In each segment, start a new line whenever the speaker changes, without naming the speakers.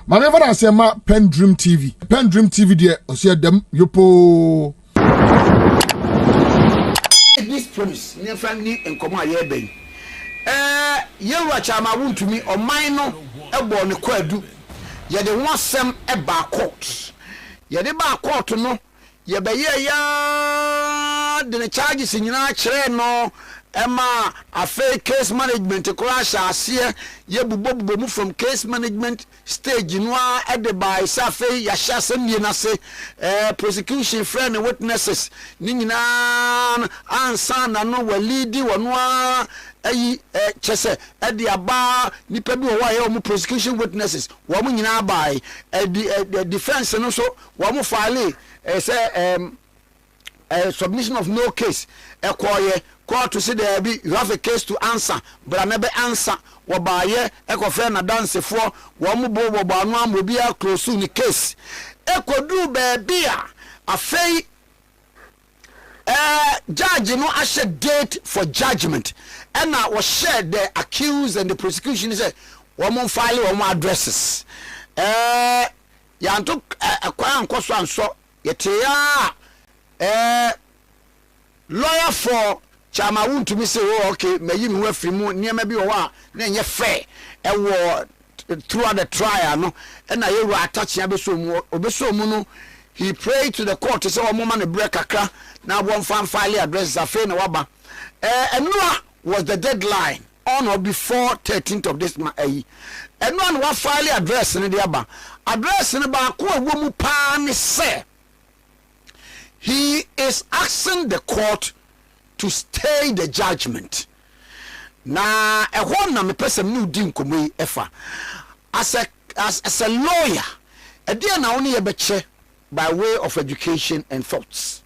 Mame fa say ma PENDREAM TV. PENDREAM TV de osia dem yopo.
This promise ne family enkomo aye ben. Yewa chama Wontumi oman no ebo ne kwadu. Ye de wonsem eba court. Ye de ba court no ye be ye ya de ne charges nyina kire no Emma a fake case management crash asie ye bubo mu from case management stage noa e de by safe ya hyase nie na se prosecution friend witnesses ni nyina ansa na no walidi wonoa ayi chese e de aba nipa bi wo wa ye mu prosecution witnesses wo mu nyina by defense no so wo mu file say submission of no case ekoye court to say there be you have a case to answer but I never answer wo baaye ekofe na dance for wo mu bo anu am obi a close ni case ekodu baby a afei judge no a date for judgment and now was shared the accused and the prosecution say wo mu file wo mu addresses yanto akwa ankoso anso yetia lawyer for Chama Wontumi say oh okay meyi me wafiri mu niam bi wo a na enye fair e wo throughout the trial no and na yeru attach ya obeso mu no he prayed to the court say omo ma ne break kakra na won fan file address afi na waba enua was the deadline on or before 13th of this month enua no wa file address ne de aba address ne ba ko awo mu pa ne say he is asking the court to stay the judgment. Na ehon na me person no di nkomo efa as a lawyer e dia na woni ye beche by way of education and thoughts.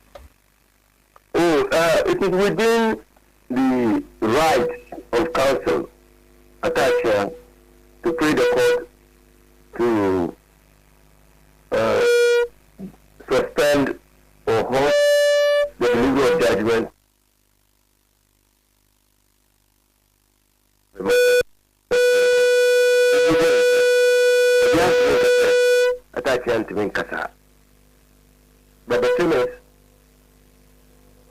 It is within the rights of counsel Akyea to pray the court to suspend or hold the delivery of judgment but the thing is,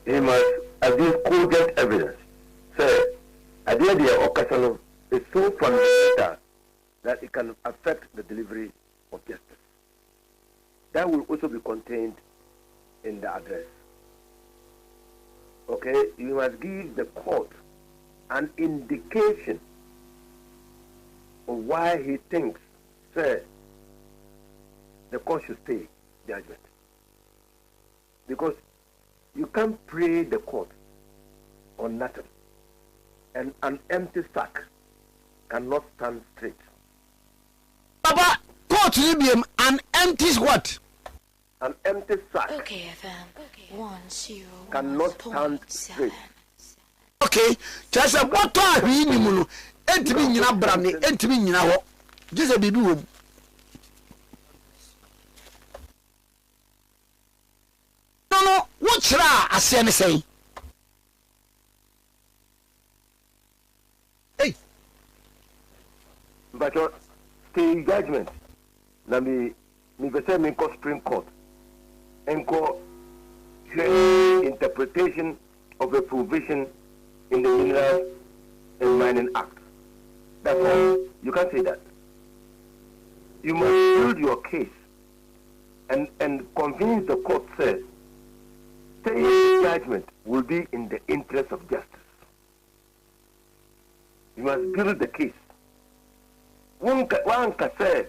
he must adduce cogent evidence. Say, idea occasional is so fundamental that it can affect the delivery of justice. That will also be contained in the address. Okay, you must give the court an indication of why he thinks, say, the court should stay judgment. Because you can't pray the court on nothing. And an empty sack cannot stand straight.
Papa, court will an empty what?
An empty sack cannot stand straight.
Okay, just a what are we in Munu? Entimi nyina brane, entimi nyina ho. Just a bibi wo. No, what chra ase say? Hey.
But stay judgment. Na me say me ko Supreme Court. Enko interpretation of a provision in the Minerals and Mining Act. That's all. You can't say that. You must build your case and convince the court says staying the judgment will be in the interest of justice. You must build the case. One can say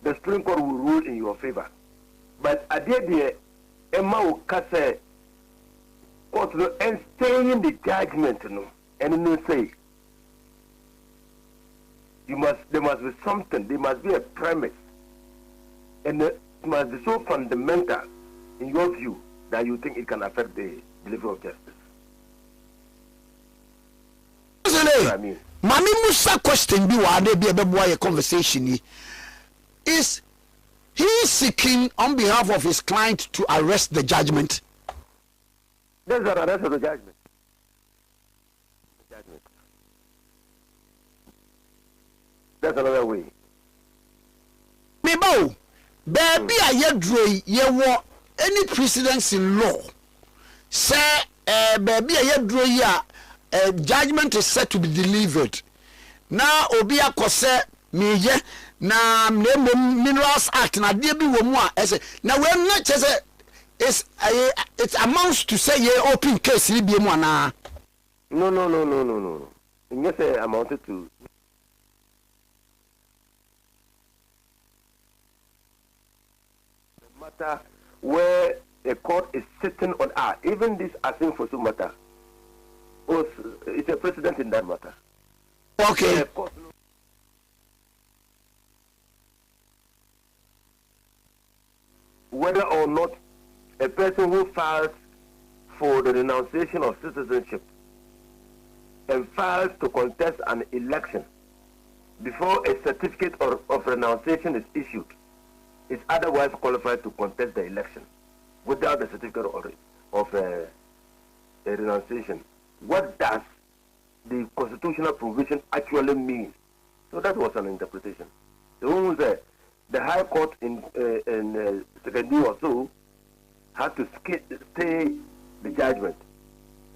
the Supreme Court will rule in your favor. But at the end, Emma will say court and staying the judgment, and no say there must be something, there must be a premise, and it must be so fundamental in your view that you think it can affect the delivery of justice. I mean,
Mami Musa question be wa dey be a conversation is he seeking on behalf of his client to arrest the judgment?
That's an arrest of the judgment. That's another way.
Me Mebo, baby, I yet drew ye war any precedence in law. Say, baby, I yet drew ya, judgment is set to be delivered. Now, Obia Kose, me ye, na Minerals Act, na dear be one more. Now, when not as it amounts to say ye open case, he be one.
No. Yes, amounted to. Matter where a court is sitting on even this asking for some matter. It's a precedent in that matter.
Okay.
Whether or not a person who files for the renunciation of citizenship and files to contest an election before a certificate of renunciation is issued is otherwise qualified to contest the election without the certificate of a renunciation. What does the constitutional provision actually mean? So that was an interpretation. The one was the High Court in second year or so had to stay the judgment.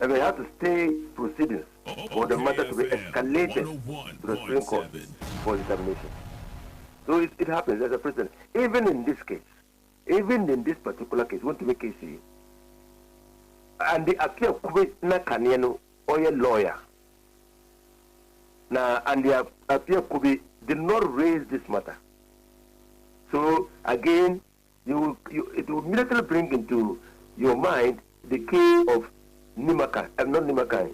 I mean, had to stay proceedings for the matter to be escalated to the Supreme Court for examination. So it happens as a precedent. Even in this case, even in this particular case, Wontumi case, and the Akyea Kube na Kaniano or a lawyer. Now, and the Akyea Kube did not raise this matter. So again, it will immediately bring into your mind the case of Nimaka, not Nimaka,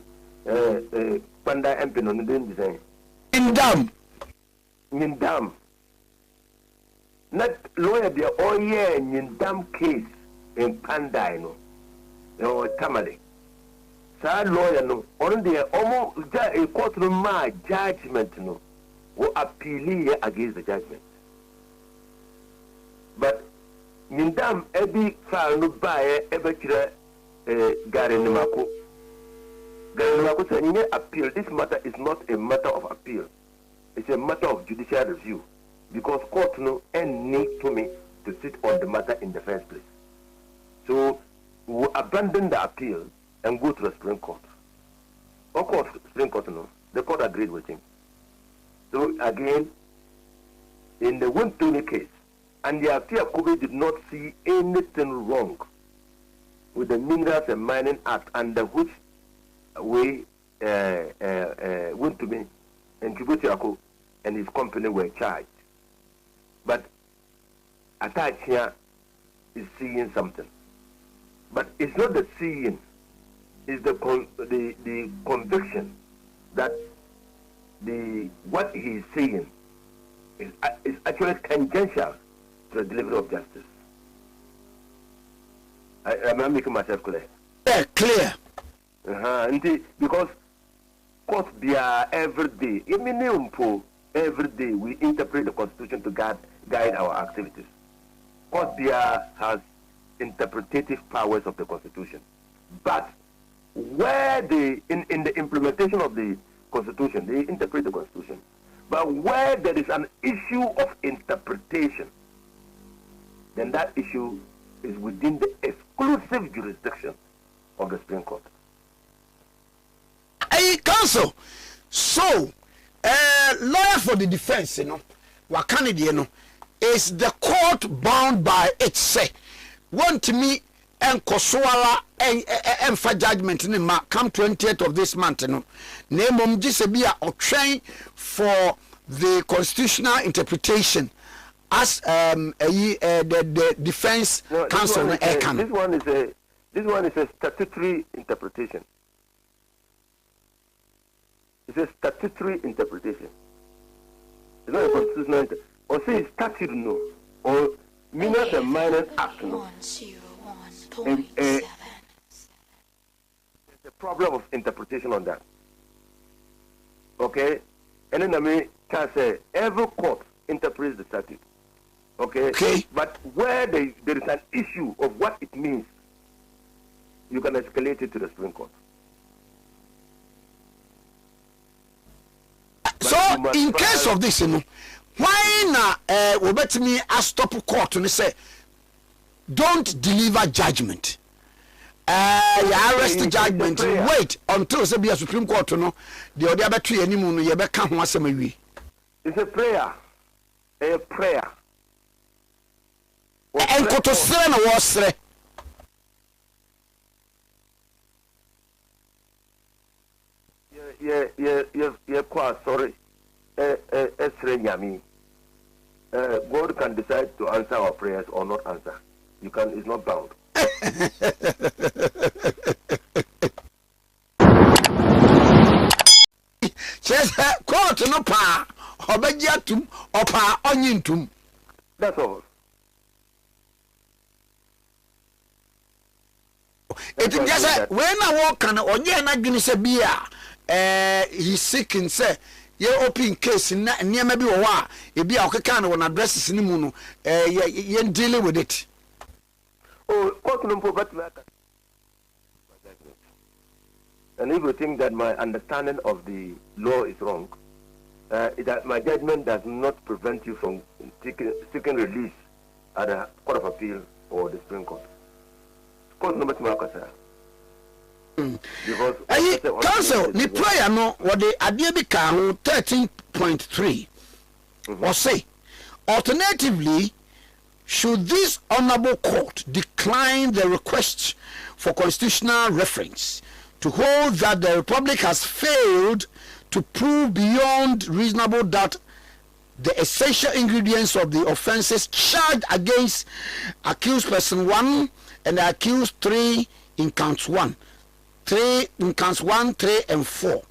Panda Empino, design. Indam. Not lawyer, the all year Indam case in Panda, or Tamale. Sad lawyer, no, on the almost a courtroom judgment, no, will appeal against the judgment. But Nindam every file no buy ever Gary Nimako. Gary Nimako said, in appeal, this matter is not a matter of appeal. It's a matter of judicial review. Because court no and need to me to sit on the matter in the first place. So we abandon the appeal and go to the Supreme Court. Of course, Supreme Court no, the court agreed with him. So again, in the Wontumi case, and the Akyea Kube did not see anything wrong with the Minerals and Mining Act under which way Wontumi and Akyea and his company were charged. But Atta is seeing something. But it's not the seeing, it's the conviction that what he is seeing is actually tangential to the delivery of justice. Am I making myself clear?
Yeah, clear.
Because courts be every day, every day we interpret the Constitution to guide our activities. Courts has interpretative powers of the Constitution. But where in the implementation of the Constitution, they interpret the Constitution. But where there is an issue of interpretation, then that issue is within the exclusive jurisdiction of the Supreme Court.
Hey, counsel. So, lawyer for the defense, Wakani, is the court bound by it? Say, Wontumi and Koswara and for judgment in the come 20th of this month, name Jisabia or train for the constitutional interpretation as the defense counsel.
This one is a statutory interpretation. It's a statutory interpretation. It's not a constitutional interpretation. Or say statute no, or Minerals and Mining Act no. It's a problem of interpretation on that. Okay? And then I can say every court interprets the statute. Okay? But where there is an issue of what it means, you can escalate it to the Supreme Court.
So, in case of this, why na wobet me a stop court and say don't deliver judgment. You arrest judgment. Wait until say be a Supreme Court no the other betray any mu no ye be ka ho asem awie.
It's a prayer. A prayer.
Enkoto sere na wo sere.
Yeah, quite sorry. God can decide to answer our prayers or not answer. You can, it's not bound.
Says court no pa obegiatum opa onyintum.
That's all.
It just when I walk and onye na gini se bia he's sick and say ye open case na niam bi wo a e bia okeka na won addresses ni mu no ye deal with it.
Oh, court no but and if you think that my understanding of the law is wrong, that my judgment does not prevent you from seeking release at the Court of Appeal or the Supreme Court. Court no matter. Because
council the prayer no what the adie bi ka ho 13.3 or say alternatively, should this honorable court decline the request for constitutional reference to hold that the Republic has failed to prove beyond reasonable doubt the essential ingredients of the offenses charged against accused person 1 and the accused 3 in counts 1, 3 in counts 1, 3 and 4.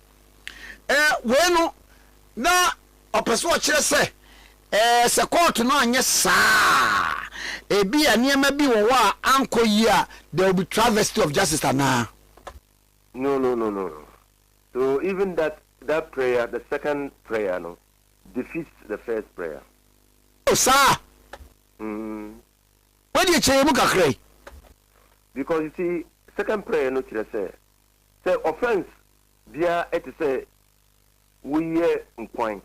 Bueno, na opeso kire say se court no anye saa e bi aniema bi wo wa anko yi a there will be travesty of justice na.
No. So even that prayer, the second prayer, no, defeats the first prayer.
Oh, sir. When you change kakray?
Because you see, second prayer, no, say offense, bia et say we nkwan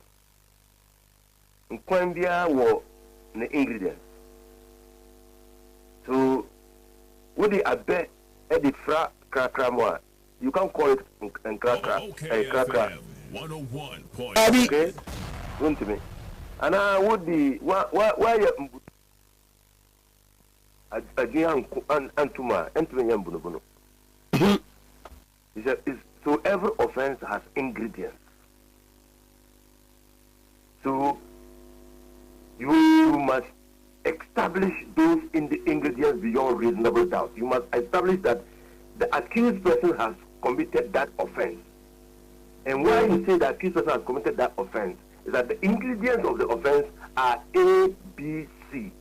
bia wo the ingredients. So what the abe e di fra krakra mo. You can call it krakra. Krakra.
101.5.
Okay. Wontumi. And I would be why Akyea antuma yambuno. So every offense has ingredients. So you must establish those in the ingredients beyond reasonable doubt. You must establish that the accused person has committed that offense. And why you say the accused person has committed that offense is that the ingredients of the offense are A, B, C.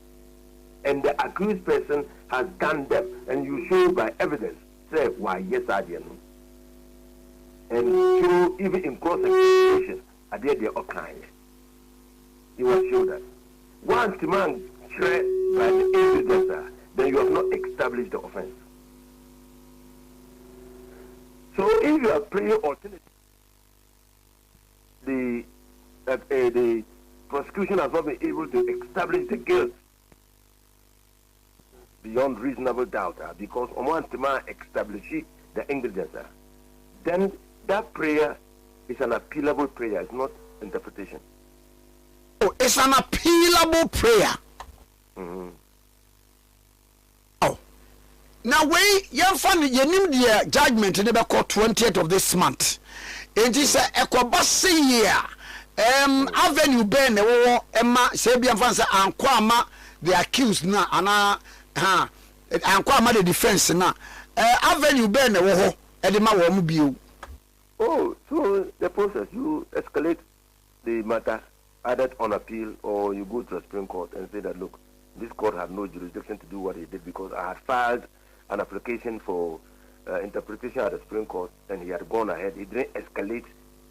And the accused person has done them. And you show by evidence, say, why, yes, I did. And show, even in cross-examination, I did the kind. You will show that. Once the man tried by the ingredients, then you have not established the offense. So if you are praying alternative, the prosecution has not been able to establish the guilt beyond reasonable doubt because once the man establishes the ingredients, then that prayer is an appealable prayer. It's not interpretation.
Oh, it's an appealable prayer.
Mm-hmm.
Oh, now wait, you find you need the judgment in the 20th of this month. It is a equabasi year. Avenue Ben, Emma, Sabian Fansa, and Kwama, the accused now, and Kwama the defense now. Avenue Ben, Edema Womubu.
Oh, so the process, you escalate the matter, either on appeal, or you go to the Supreme Court and say that, look, this court had no jurisdiction to do what he did because I had filed an application for interpretation at the Supreme Court and he had gone ahead. He didn't escalate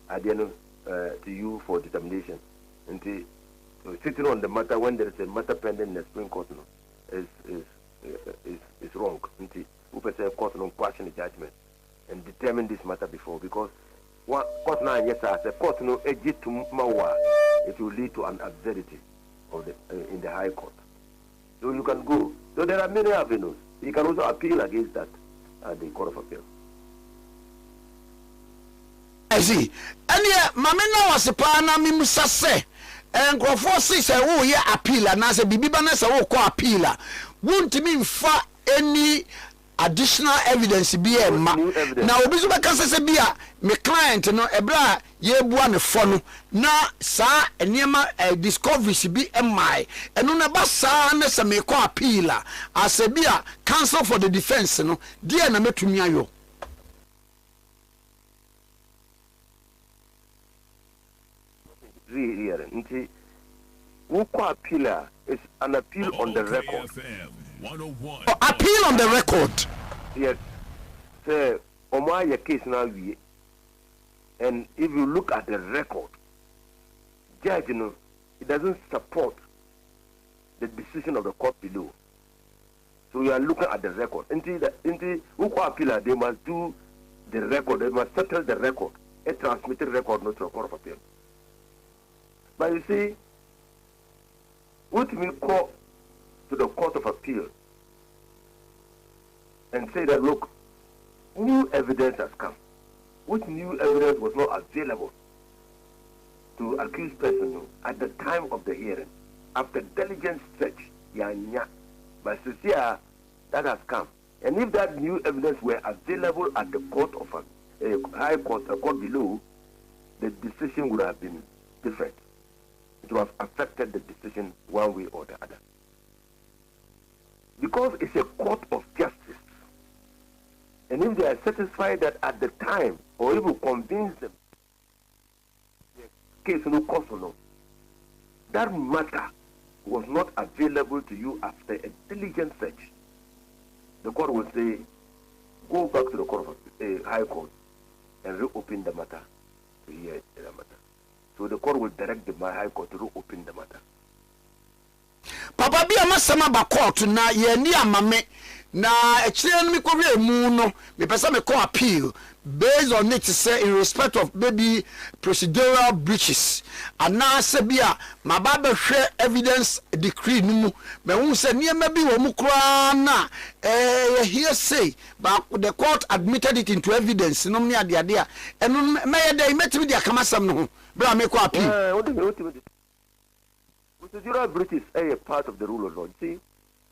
at the end to you for determination. And so sitting on the matter when there is a matter pending in the Supreme Court is wrong. And who person court no question the judgment and determine this matter before because court now, yes, as a court no ejit to mawa, it will lead to an absurdity of the in the High Court. So you can go. So there are many avenues. You can also appeal against that at the Court of Appeal.
I see. And yeah, Mamina was a pana mimusase. And Crawford says, oh, yeah, appeal. And as a bibibanas, oh, co appeal. Won't mean for any additional evidence be a ma. Now, Obizuba Kasa be my client, no, a bra, ye one phone. Na, sa, and yama a discovery be a my. And on a bassa, and a me co appeal. As a beer, counsel for the defense, no, dear, na to me.
Appeal is an appeal on the record.
Appeal on the record.
Yes. Say, your case now, and if you look at the record, judge, you know, it doesn't support the decision of the court below. So you are looking at the record. Until appeal, they must do the record. They must settle the record, a transmitted record, not to the Court of Appeal. But you see, what we call to the Court of Appeal and say that, look, new evidence has come. Which new evidence was not available to accused person at the time of the hearing. After diligent search, but Cecilia, that has come. And if that new evidence were available at the court of a high court, a court below, the decision would have been different. It would have affected the decision one way or the other. Because it's a court of justice. And if they are satisfied that at the time, or if you convince them, the case no cost or no, that matter was not available to you after a diligent search, the court will say, go back to the court of High Court and reopen the matter to hear the matter. So the court will direct the High Court to reopen the matter.
Papa bi amasama ba court na ye ni amame na echire no me ko we mu no me pesa me ko appeal based on it say in respect of maybe procedural breaches and na se bia maba be hwe evidence decree no mu me hu se niam bi wo mu kra na here say but the court admitted it into evidence no me ade ade a eno me ye dey metimi dia kamasam no ho bra me ko appeal.
Procedural breaches are a part of the rule of law. See,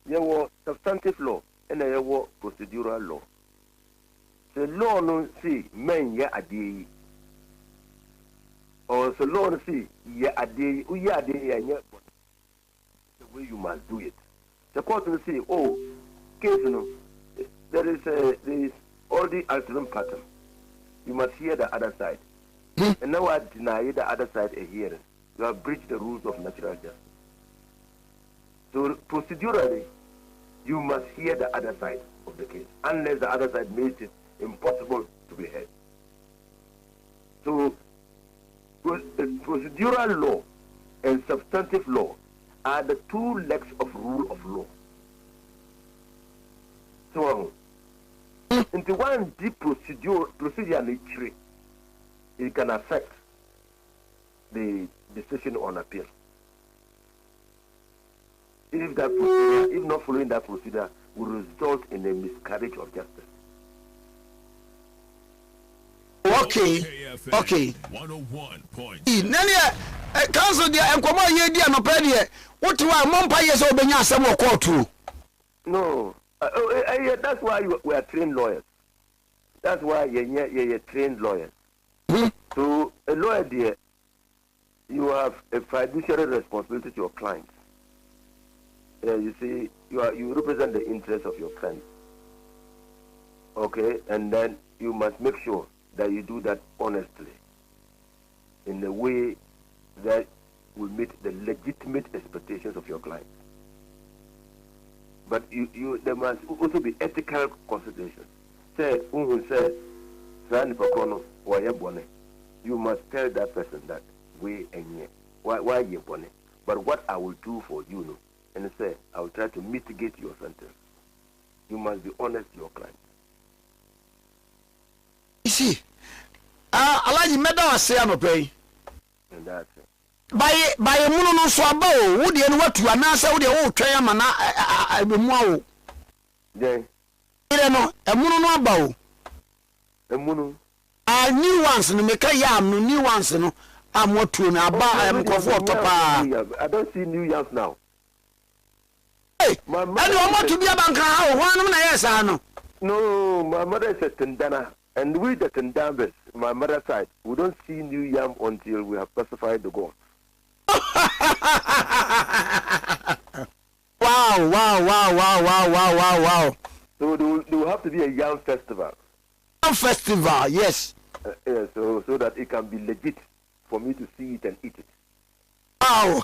there was substantive law and there was procedural law. The law no see men ya adi, or the law no see ya adi, uya adi ya nya. The way you must do it. The court will say, oh, case no, there is all the alternate pattern. You must hear the other side, and now I deny the other side a hearing. You have breached the rules of natural justice. So procedurally, you must hear the other side of the case, unless the other side makes it impossible to be heard. So procedural law and substantive law are the two legs of rule of law. So into one deep procedure nature, it can affect the decision on appeal. If that procedure, if not following that procedure, will result in a miscarriage of justice.
Okay. 101. Nani council dia enkomo ye dia no pa dia. What wa mompa ye so obenya asem o court.
No. That's why we are trained lawyers. That's why you trained lawyers. So a lawyer there, you have a fiduciary responsibility to your clients. You see, you represent the interests of your clients. Okay, and then you must make sure that you do that honestly, in a way that will meet the legitimate expectations of your clients. But there must also be ethical considerations. Say, who says, you must tell that person that way and why you born. But what I will do for you, and say, I will try to mitigate your sentence. You must be honest to your client.
You see, I Alhaji meda wase anopɛ.
And that's it.
By munu no so aba o. Wo de no watu anasa wo de wo twɛn ama na abemu awo.
Then,
Ire no emunu no aba o.
Emunu.
New ones no make yam no new ones no amwatu na aba mkofo topa.
I don't see new yams now.
Hey, and you want to be a banker? One na yes, I know.
No, my mother is a Tendana, and we the Tendambers, my mother's side, we don't see new yam until we have pacified the gods.
Wow.
So there will have to be a yam festival.
Festival, yes.
Yeah, so that it can be legit for me to see it and eat it.
Wow.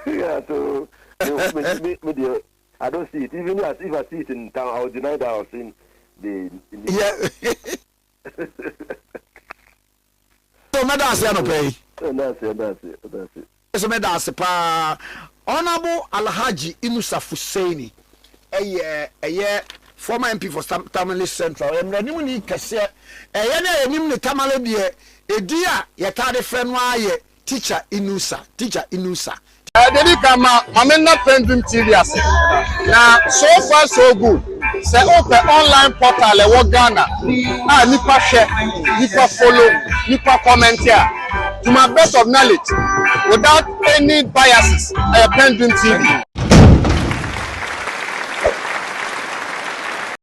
Yeah, so I don't see it. Even if I see it in town, I will deny that I was in the
yeah. So madam say no pay.
That's it.
So madam say pa Honorable Alhaji Inusah Hussaini. Former MP for Tamale Central. Emranim ni kese. Na enim ni Tamale de edia yetade friend wa ye teacher Inusah.
Dedi kama mamena Pendream TV ase. Na so far so good. Say open online portal e wo Ghana. Nipa share, nipa follow, nipa comment here. To my best of knowledge, without any biases, Pendream TV.